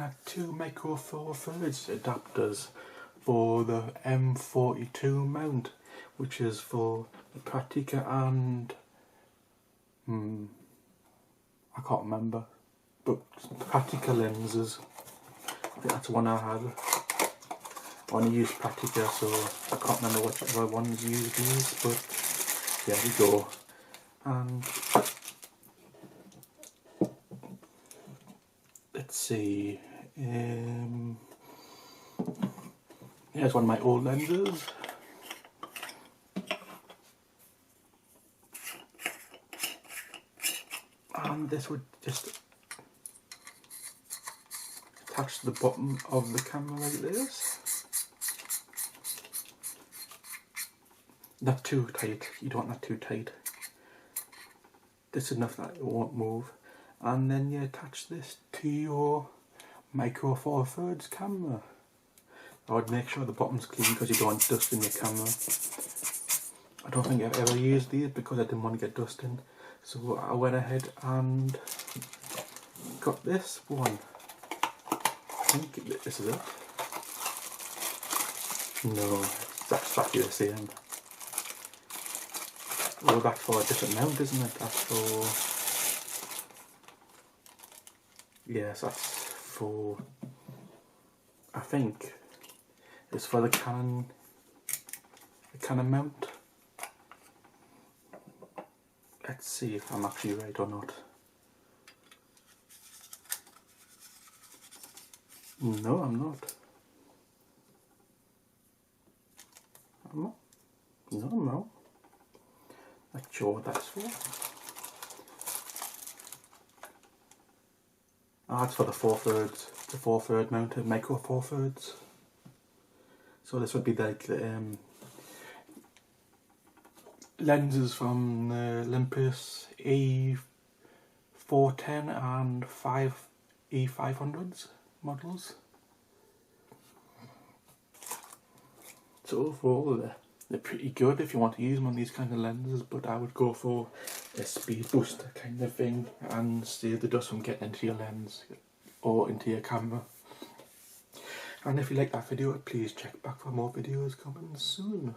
at two micro four thirds adapters for the m42 mount, which is for the Praktica and I can't remember, but Praktica lenses. I think that's the one I had. I only used Praktica, so I can't remember which other ones used these, but there we go. And let's see, here's one of my old lenses. And this would just attach to the bottom of the camera like this. Not too tight, you don't want that too tight. This is enough that it won't move. And then you attach this to your micro four thirds camera. I would make sure the bottom's clean because you don't want dust in your camera. I don't think I've ever used these because I didn't want to get dust in. So I went ahead and got this one. I think this is it. No, it's exactly the same. Oh, that's for a different mount, isn't it? That's for... Yes, that's for... I think it's for the Canon mount. Let's see if I'm actually right or not. No, I'm not. I'm not. No, I'm not. Not sure what that's for. Ah, it's for the 4/3, the 4/3 mounted micro 4/3. So this would be like the lenses from the Olympus E410 and E500s models. So overall, they're pretty good if you want to use one of these kind of lenses, but I would go for a speed booster kind of thing and save the dust from getting into your lens or into your camera. And if you like that video, please check back for more videos coming soon.